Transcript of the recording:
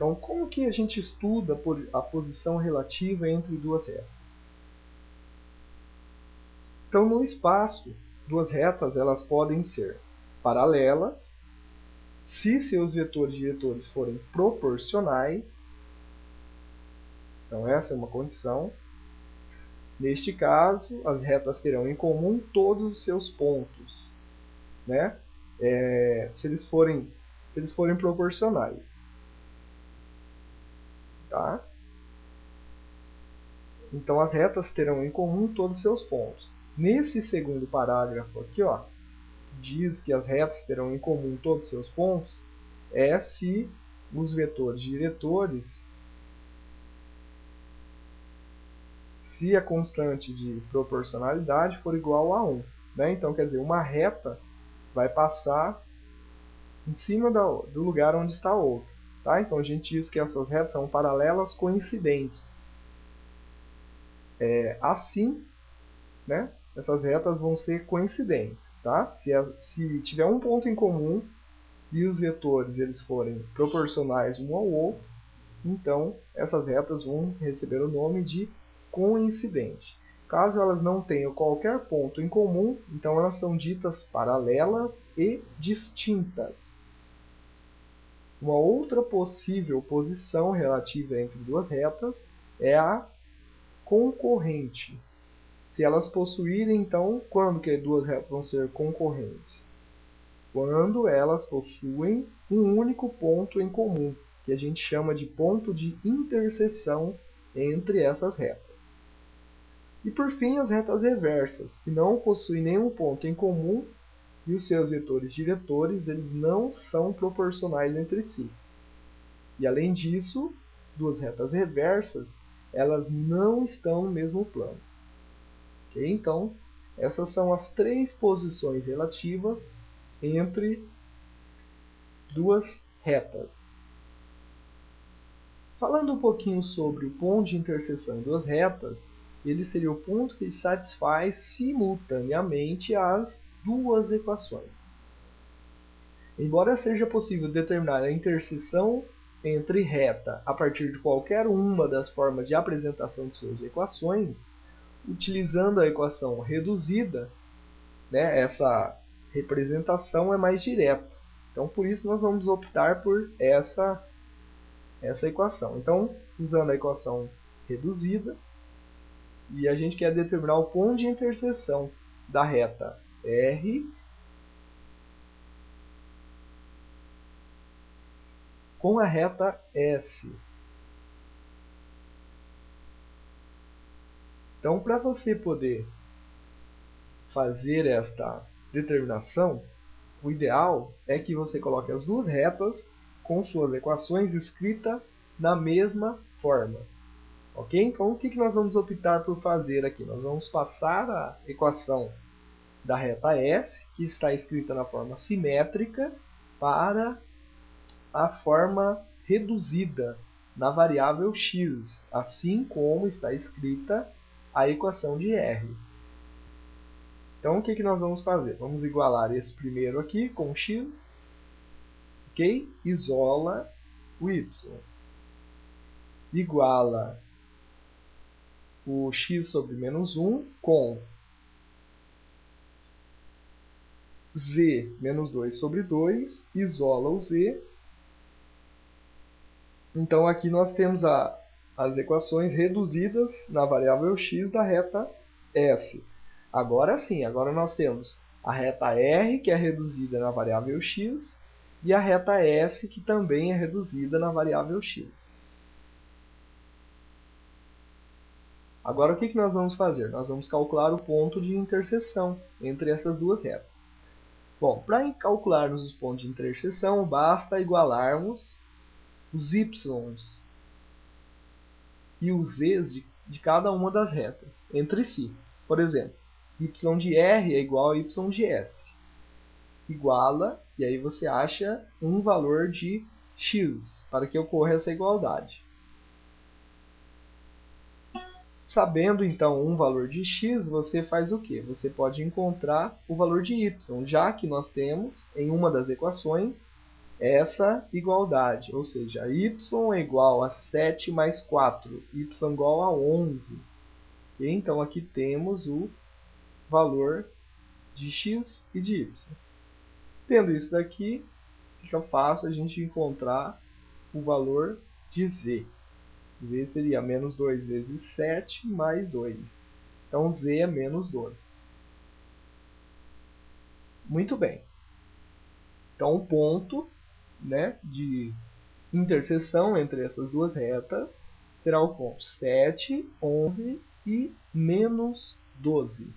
Então, como que a gente estuda a posição relativa entre duas retas? Então, no espaço, duas retas elas podem ser paralelas, se seus vetores diretores forem proporcionais. Então, essa é uma condição. Neste caso, as retas terão em comum todos os seus pontos, né? Se eles forem proporcionais. Tá? Então, as retas terão em comum todos os seus pontos. Nesse segundo parágrafo aqui, ó, diz que as retas terão em comum todos os seus pontos, se os vetores diretores, se a constante de proporcionalidade for igual a 1. Né? Então, quer dizer, uma reta vai passar em cima do lugar onde está a outra. Tá? Então, a gente diz que essas retas são paralelas coincidentes. Assim, né, essas retas vão ser coincidentes. Tá? Se tiver um ponto em comum e os vetores eles forem proporcionais um ao outro, então essas retas vão receber o nome de coincidente. Caso elas não tenham qualquer ponto em comum, então elas são ditas paralelas e distintas. Uma outra possível posição relativa entre duas retas é a concorrente. Se elas possuírem, então, quando que duas retas vão ser concorrentes? Quando elas possuem um único ponto em comum, que a gente chama de ponto de interseção entre essas retas. E por fim, as retas reversas, que não possuem nenhum ponto em comum e os seus vetores diretores eles não são proporcionais entre si. E além disso, duas retas reversas elas não estão no mesmo plano. Okay? Então, essas são as três posições relativas entre duas retas. Falando um pouquinho sobre o ponto de interseção em duas retas, ele seria o ponto que satisfaz simultaneamente as duas equações. Embora seja possível determinar a interseção entre reta a partir de qualquer uma das formas de apresentação de suas equações, utilizando a equação reduzida, né, essa representação é mais direta. Então, por isso, nós vamos optar por essa equação. Então, usando a equação reduzida, e a gente quer determinar o ponto de interseção da reta R com a reta S. Então, para você poder fazer esta determinação, o ideal é que você coloque as duas retas com suas equações escritas na mesma forma. Ok? Então, o que nós vamos optar por fazer aqui? Nós vamos passar a equação da reta S, que está escrita na forma simétrica, para a forma reduzida na variável x, assim como está escrita a equação de R. Então, o que nós vamos fazer? Vamos igualar esse primeiro aqui com x, ok? Isola o y. Iguala o x sobre menos 1 com z menos 2 sobre 2, isola o z. Então, aqui nós temos as equações reduzidas na variável x da reta S. Agora sim, agora nós temos a reta R, que é reduzida na variável x, e a reta S, que também é reduzida na variável x. Agora, o que nós vamos fazer? Nós vamos calcular o ponto de interseção entre essas duas retas. Bom, para calcularmos os pontos de interseção, basta igualarmos os y's e os z's de cada uma das retas entre si. Por exemplo, y de R é igual a y de S. Iguala, e aí você acha um valor de x para que ocorra essa igualdade. Sabendo, então, um valor de x, você faz o quê? Você pode encontrar o valor de y, já que nós temos, em uma das equações, essa igualdade, ou seja, y é igual a 7 mais 4, y igual a 11. E então aqui temos o valor de x e de y. Tendo isso daqui, fica fácil a gente encontrar o valor de z. Z seria menos 2 vezes 7 mais 2. Então z é menos 12. Muito bem. Então o ponto, né, de interseção entre essas duas retas será o ponto 7, 11 e menos 12.